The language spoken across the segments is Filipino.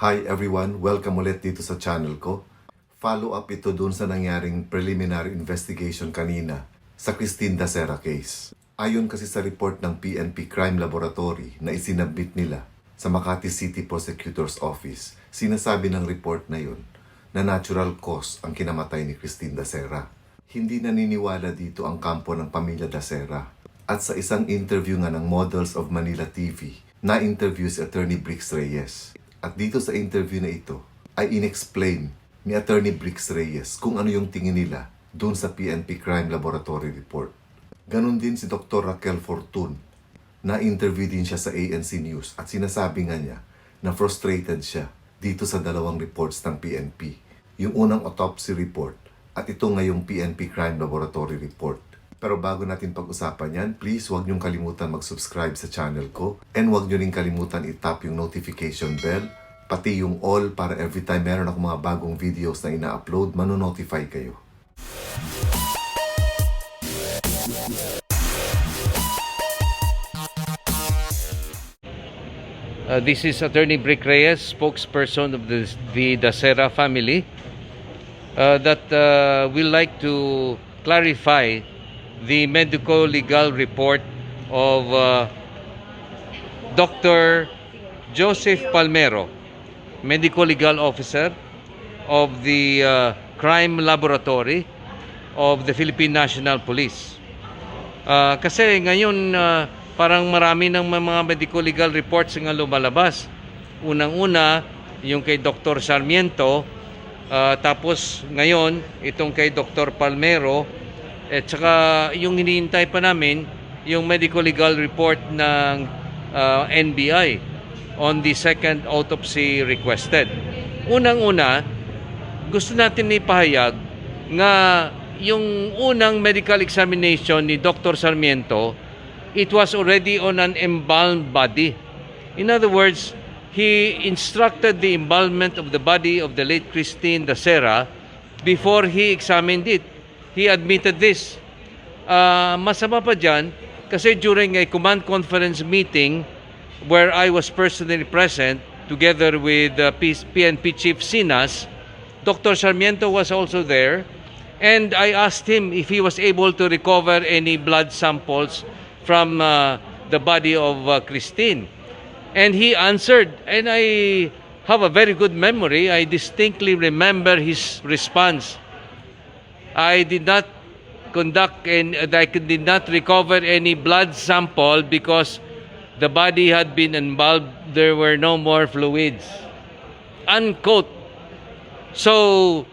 Hi everyone! Welcome ulit dito sa channel ko. Follow up ito dun sa nangyaring preliminary investigation kanina sa Christine Dacera case. Ayon kasi sa report ng PNP Crime Laboratory na isinabit nila sa Makati City Prosecutor's Office, sinasabi ng report na yun na natural cause ang kinamatay ni Christine Dacera. Hindi naniniwala dito ang kampo ng pamilya Dacera. At sa isang interview nga ng Models of Manila TV, na-interview si Attorney Brix Reyes. At dito sa interview na ito, ay inexplain ni Attorney Brix Reyes kung ano yung tingin nila dun sa PNP Crime Laboratory report. Ganon din si Dr. Raquel Fortun. Na-interview din siya sa ANC News at sinasabi nga niya na frustrated siya dito sa dalawang reports ng PNP. Yung unang autopsy report at ito ngayong PNP Crime Laboratory report. Pero bago natin pag-usapan yan, please huwag niyong kalimutan mag-subscribe sa channel ko and huwag niyo rin kalimutan i-tap yung notification bell, pati yung all para every time meron ako mga bagong videos na ina-upload, manonotify kayo. This is Attorney Brix Reyes, spokesperson of the Dacera family, that will like to clarify the medico-legal report of Dr. Joseph Palmero, medico-legal officer of the Crime Laboratory of the Philippine National Police. Kasi ngayon parang marami ng mga medico-legal reports nga lumalabas. Unang-una, yung kay Dr. Sarmiento, tapos ngayon, itong kay Dr. Palmero, at saka yung hinihintay pa namin, yung medico-legal report ng NBI on the second autopsy requested. Unang-una, gusto natin ipahayag nga yung unang medical examination ni Dr. Sarmiento, it was already on an embalmed body. In other words, he instructed the embalmment of the body of the late Christine Dacera before he examined it. He admitted this. Masama pa dyan, kasi during a command conference meeting where I was personally present together with PNP Chief Sinas, Dr. Sarmiento was also there, and I asked him if he was able to recover any blood samples from the body of Christine. And he answered, and I have a very good memory. I distinctly remember his response. I did not conduct and I did not recover any blood sample because the body had been embalmed. There were no more fluids. Unquote. So,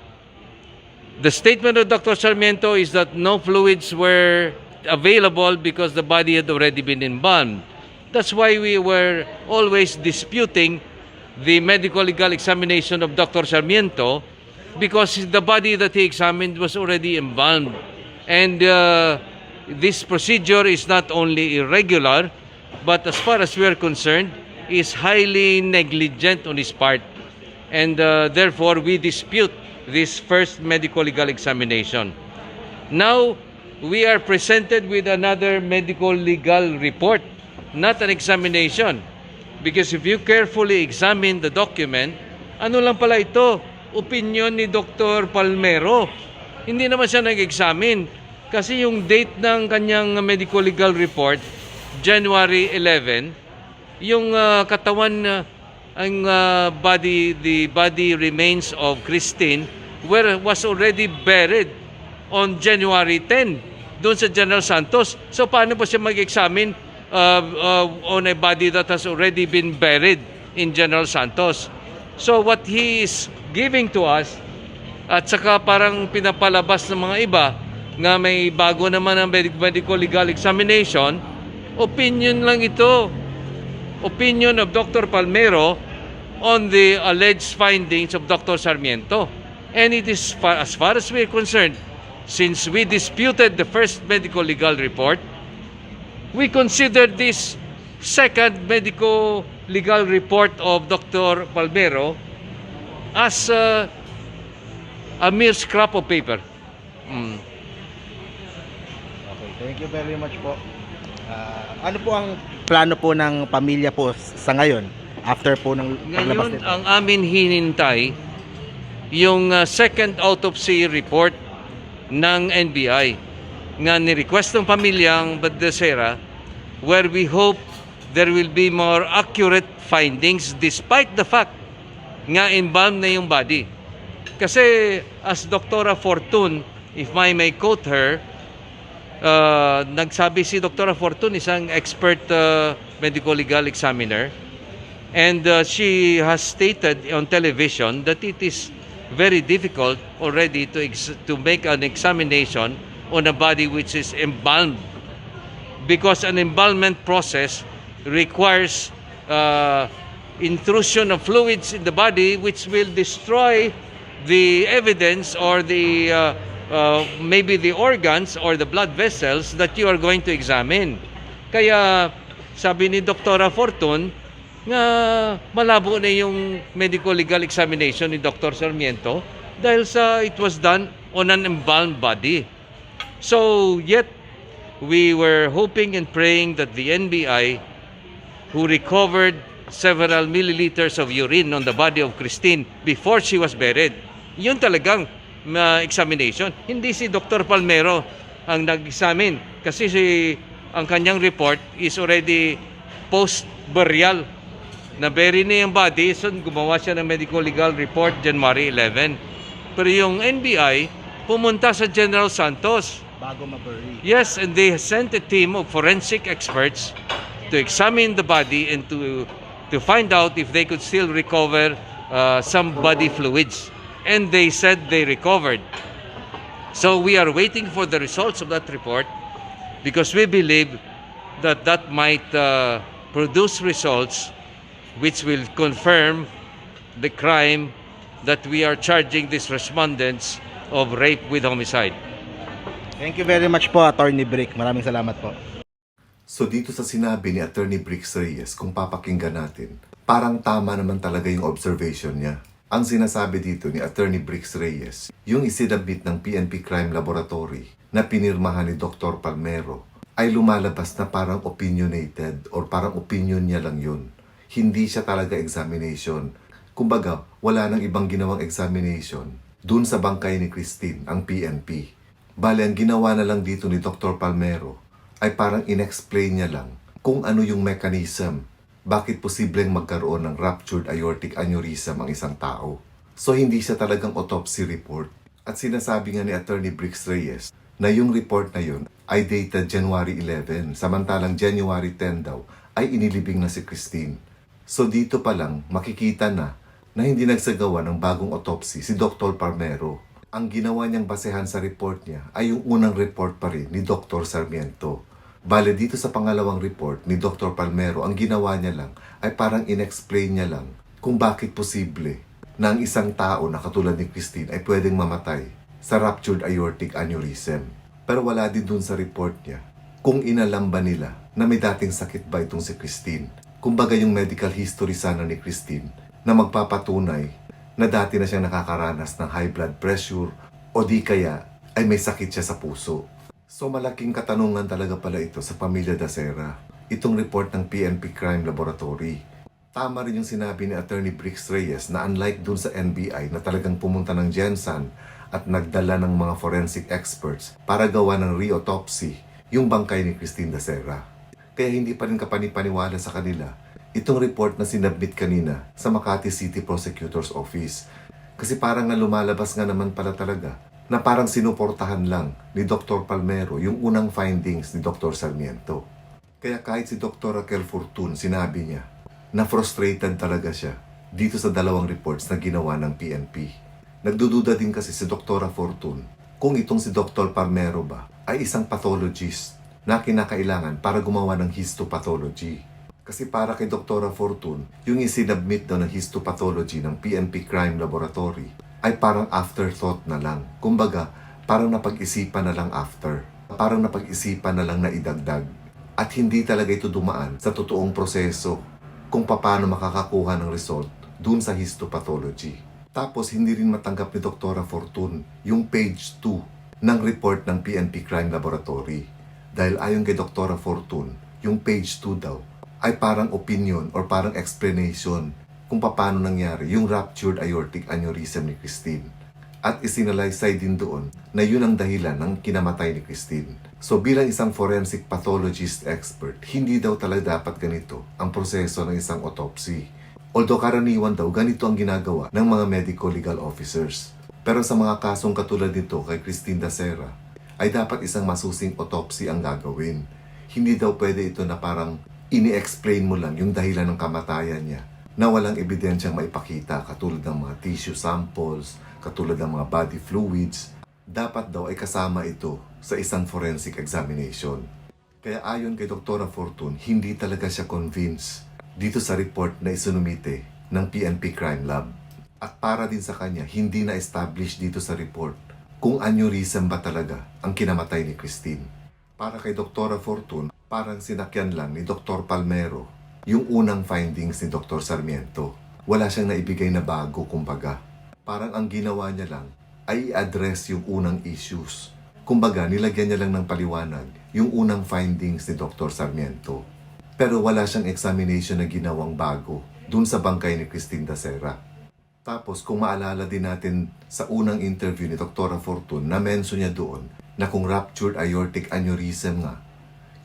the statement of Dr. Sarmiento is that no fluids were available because the body had already been embalmed. That's why we were always disputing the medical legal examination of Dr. Sarmiento, because the body that he examined was already embalmed. And this procedure is not only irregular, but as far as we are concerned, is highly negligent on his part. And therefore, we dispute this first medical legal examination. Now, we are presented with another medical legal report, not an examination. Because if you carefully examine the document, ano lang pala ito? Opinion ni Dr. Palmero. Hindi naman siya nag-examine. Kasi yung date ng kanyang medical legal report, January 11, yung katawan, the body remains of Christine was already buried on January 10 doon sa General Santos. So paano po siya mag-examine on a body that has already been buried in General Santos? So what he is giving to us, at saka parang pinapalabas ng mga iba na may bago naman ang medical legal examination, opinion lang ito. Opinion of Dr. Palmero on the alleged findings of Dr. Sarmiento. And it is, as far as we are concerned, since we disputed the first medical legal report, we consider this second medical legal report of Dr. Palmero as a mere scrap of paper. Okay, thank you very much po. Ano po ang plano po ng pamilya po sa ngayon? After po ng paglabas Ngayon, nito. ang amin hinintay, yung second autopsy report ng NBI nga ni-request ng pamilyang Badesera, where we hope there will be more accurate findings despite the fact nga embalm na yung body. Kasi as Dr. Fortun, if I may quote her, nagsabi si Dr. Fortun, isang expert medical legal examiner, and she has stated on television that it is very difficult already to make an examination on a body which is embalmed, because an embalmment process requires intrusion of fluids in the body which will destroy the evidence or the maybe the organs or the blood vessels that you are going to examine. Kaya sabi ni Dr. Fortun nga malabo na yung medical legal examination ni Dr. Sarmiento dahil sa it was done on an embalmed body. So yet we were hoping and praying that the NBI, who recovered several milliliters of urine on the body of Christine before she was buried, yun talagang examination. Hindi si Dr. Palmero ang nag-examine kasi ang kanyang report is already post-burial. Na-bury na yung body, so gumawa siya ng medical legal report January 11. Pero yung NBI pumunta sa General Santos. Bago ma-bury. Yes, and they sent a team of forensic experts to examine the body and to find out if they could still recover some body fluids. And they said they recovered. So we are waiting for the results of that report because we believe that that might produce results which will confirm the crime that we are charging these respondents of rape with homicide. Thank you very much po, Attorney Brick. Maraming salamat po. So dito sa sinabi ni Attorney Brix Reyes, kung papakinggan natin, parang tama naman talaga yung observation niya. Ang sinasabi dito ni Attorney Brix Reyes, yung isinabit ng PNP Crime Laboratory na pinirmahan ni Dr. Palmero ay lumalabas na parang opinionated or parang opinion niya lang yun. Hindi siya talaga examination. Kumbaga, wala nang ibang ginawang examination dun sa bangkay ni Christine, ang PNP. Bale, ang ginawa na lang dito ni Dr. Palmero ay parang inexplain niya lang kung ano yung mechanism, bakit posibleng magkaroon ng ruptured aortic aneurysm ang isang tao. So, hindi siya talagang autopsy report. At sinasabi nga ni Attorney Brix Reyes na yung report na yun ay dated January 11, samantalang January 10 daw ay inilibing na si Christine. So dito pa lang makikita na hindi nagsagawa ng bagong autopsy si Dr. Palmero. Ang ginawa niyang basehan sa report niya ay yung unang report pa rin ni Dr. Sarmiento. Bale dito sa pangalawang report ni Dr. Palmero, ang ginawa niya lang ay parang inexplain niya lang kung bakit posible na ang isang tao na katulad ni Christine ay pwedeng mamatay sa ruptured aortic aneurysm. Pero wala din dun sa report niya kung inalam ba nila na may dating sakit ba itong si Christine. Kumbaga yung medical history sana ni Christine na magpapatunay na dati na siyang nakakaranas ng high blood pressure o di kaya ay may sakit siya sa puso. So malaking katanungan talaga pala ito sa pamilya Dasera, itong report ng PNP Crime Laboratory. Tama rin yung sinabi ni Attorney Brix Reyes na unlike dun sa NBI na talagang pumunta ng Gensan at nagdala ng mga forensic experts para gawa ng re-autopsy yung bangkay ni Christine Dasera. Kaya hindi pa rin kapanipaniwala sa kanila itong report na sinabmit kanina sa Makati City Prosecutor's Office. Kasi parang na lumalabas nga naman pala talaga na parang sinuportahan lang ni Dr. Palmero yung unang findings ni Dr. Sarmiento. Kaya kahit si Dr. Raquel Fortun sinabi niya na frustrated talaga siya dito sa dalawang reports na ginawa ng PNP. Nagdududa din kasi si Dr. Fortun kung itong si Dr. Palmero ba ay isang pathologist na kinakailangan para gumawa ng histopathology. Kasi para kay Dr. Fortun, yung isinabmit daw ng histopathology ng PNP Crime Laboratory ay parang afterthought na lang. Kumbaga, parang napag-isipan na lang after. Parang napag-isipan na lang na idagdag. At hindi talaga ito dumaan sa totoong proseso kung paano makakakuha ng result dun sa histopathology. Tapos, hindi rin matanggap ni Dr. Fortun yung page 2 ng report ng PNP Crime Laboratory. Dahil ayon kay Dr. Fortun, yung page 2 daw ay parang opinion or parang explanation kung paano nangyari yung ruptured aortic aneurysm ni Christine. At isinalaysay din doon na yun ang dahilan ng kinamatay ni Christine. So bilang isang forensic pathologist expert, hindi daw talaga dapat ganito ang proseso ng isang autopsy. Although karaniwan daw ganito ang ginagawa ng mga medical legal officers. Pero sa mga kasong katulad nito kay Christine Dacera, ay dapat isang masusing autopsy ang gagawin. Hindi daw pwede ito na parang ini-explain mo lang yung dahilan ng kamatayan niya na walang ebidensyang maipakita katulad ng mga tissue samples, katulad ng mga body fluids. Dapat daw ay kasama ito sa isang forensic examination. Kaya ayon kay Dr. Fortun, hindi talaga siya convinced dito sa report na isinumite ng PNP Crime Lab. At para din sa kanya, hindi na-establish dito sa report kung aneurysm ba talaga ang kinamatay ni Christine. Para kay Dr. Fortun, parang sinakyan lang ni Dr. Palmero yung unang findings ni Dr. Sarmiento. Wala siyang naibigay na bago kumbaga. Parang ang ginawa niya lang ay i-address yung unang issues. Kumbaga, nilagyan niya lang ng paliwanag yung unang findings ni Dr. Sarmiento. Pero wala siyang examination na ginawang bago dun sa bangkay ni Christine Dacera. Tapos kung maalala din natin sa unang interview ni Dr. Fortun, na-mention niya doon na kung ruptured aortic aneurysm nga,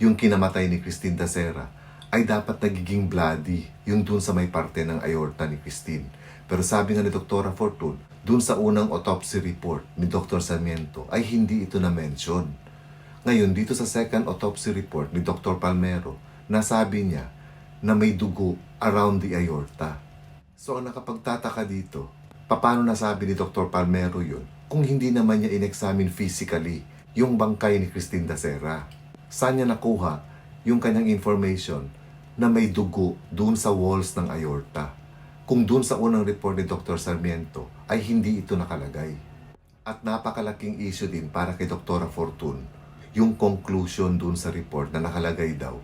yung kinamatay ni Christine Dacera, ay dapat nagiging bloody yung dun sa may parte ng aorta ni Christine. Pero sabi nga ni Dr. Fortun, dun sa unang autopsy report ni Dr. Sarmiento ay hindi ito na-mention. Ngayon, dito sa second autopsy report ni Dr. Palmero, nasabi niya na may dugo around the aorta. So ang nakapagtataka dito, paano nasabi ni Dr. Palmero yun kung hindi naman niya in-examine physically yung bangkay ni Christine Dacera? Saan niya nakuha yung kanyang information na may dugo doon sa walls ng aorta? Kung doon sa unang report ni Dr. Sarmiento ay hindi ito nakalagay. At napakalaking issue din para kay Dr. Fortun yung conclusion doon sa report na nakalagay daw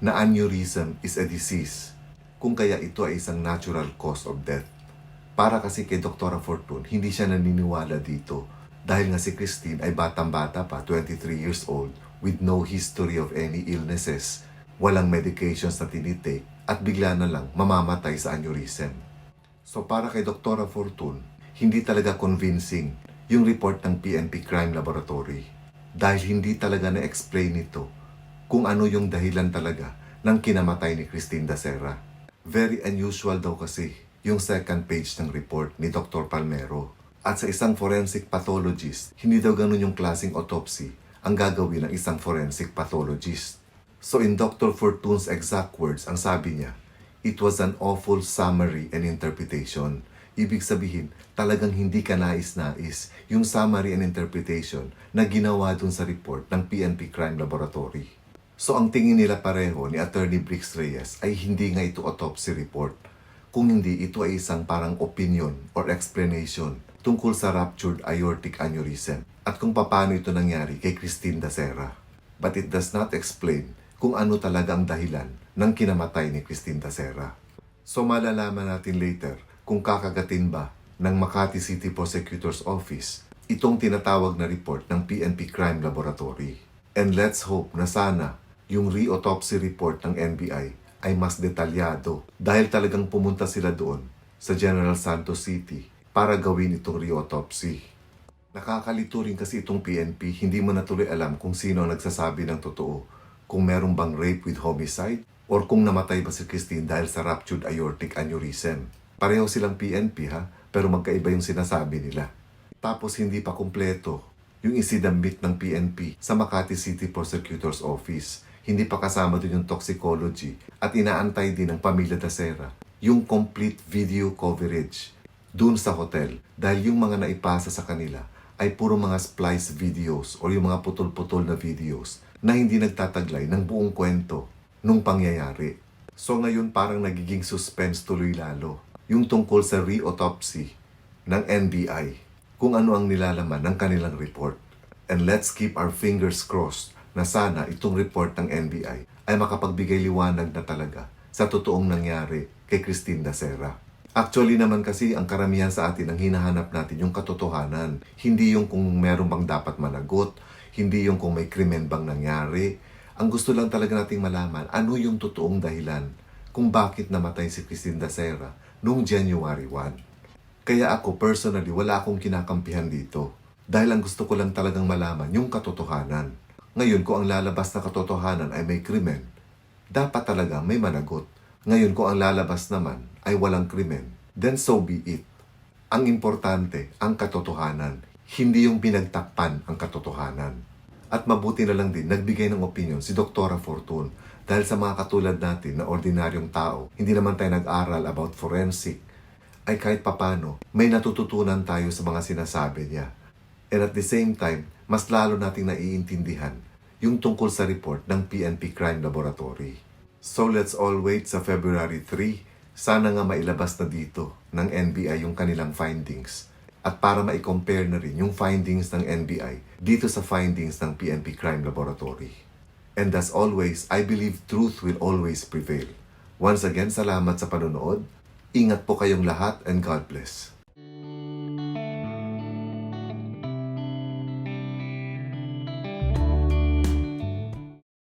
na aneurysm is a disease, kung kaya ito ay isang natural cause of death. Para kasi kay Dr. Fortun, hindi siya naniniwala dito dahil nga si Christine ay batang-bata pa, 23 years old, with no history of any illnesses, walang medications na tinitake, at bigla na lang mamamatay sa aneurysm. So para kay Dr. Fortun, hindi talaga convincing yung report ng PNP Crime Laboratory dahil hindi talaga na-explain ito kung ano yung dahilan talaga ng kinamatay ni Christine Dacera. Very unusual daw kasi yung second page ng report ni Dr. Palmero. At sa isang forensic pathologist, hindi daw ganun yung klaseng autopsy ang gagawin ng isang forensic pathologist. So in Dr. Fortun's exact words, ang sabi niya, it was an awful summary and interpretation. Ibig sabihin, talagang hindi ka nais-nais yung summary and interpretation na ginawa dun sa report ng PNP Crime Laboratory. So ang tingin nila pareho ni Attorney Brix Reyes ay hindi nga ito autopsy report. Kung hindi, ito ay isang parang opinion or explanation tungkol sa ruptured aortic aneurysm at kung paano ito nangyari kay Christine Dacera. But it does not explain kung ano talaga ang dahilan ng kinamatay ni Christine Dacera. So malalaman natin later kung kakagatin ba ng Makati City Prosecutor's Office itong tinatawag na report ng PNP Crime Laboratory. And let's hope na sana yung re-autopsy report ng NBI ay mas detalyado dahil talagang pumunta sila doon sa General Santos City para gawin itong re-autopsy. Nakakalito rin kasi itong PNP, hindi mo na tuloy alam kung sino ang nagsasabi ng totoo, kung meron bang rape with homicide or kung namatay ba si Christine dahil sa ruptured aortic aneurysm. Pareho silang PNP ha, pero magkaiba yung sinasabi nila. Tapos hindi pa kumpleto yung isinabit ng PNP sa Makati City Prosecutor's Office. Hindi pa kasama dun yung toxicology at inaantay din ng pamilya Dacera yung complete video coverage dun sa hotel dahil yung mga naipasa sa kanila ay puro mga splice videos o yung mga putol-putol na videos na hindi nagtataglay ng buong kwento nung pangyayari. So ngayon parang nagiging suspense tuloy lalo yung tungkol sa re-autopsy ng NBI kung ano ang nilalaman ng kanilang report. And let's keep our fingers crossed na sana itong report ng NBI ay makapagbigay liwanag na talaga sa totoong nangyari kay Christine Dacera. Actually naman kasi ang karamihan sa atin ang hinahanap natin yung katotohanan. Hindi yung kung meron bang dapat managot, hindi yung kung may krimen bang nangyari. Ang gusto lang talaga nating malaman, ano yung totoong dahilan kung bakit namatay si Christine Dacera noong January 1. Kaya ako personally, wala akong kinakampihan dito. Dahil ang gusto ko lang talagang malaman yung katotohanan. Ngayon, kung ang lalabas na katotohanan ay may krimen, dapat talaga may managot. Ngayon, kung ang lalabas naman ay walang krimen, then so be it. Ang importante, ang katotohanan, hindi yung pinagtakpan ang katotohanan. At mabuti na lang din, nagbigay ng opinion si Dr. Fortun dahil sa mga katulad natin na ordinaryong tao, hindi naman tayo nag-aral about forensic, ay kahit papano, may natututunan tayo sa mga sinasabi niya. And at the same time, mas lalo nating naiintindihan yung tungkol sa report ng PNP Crime Laboratory. So let's all wait sa February 3. Sana nga mailabas na dito ng NBI yung kanilang findings. At para ma-compare na rin yung findings ng NBI dito sa findings ng PNP Crime Laboratory. And as always, I believe truth will always prevail. Once again, salamat sa panonood. Ingat po kayong lahat and God bless.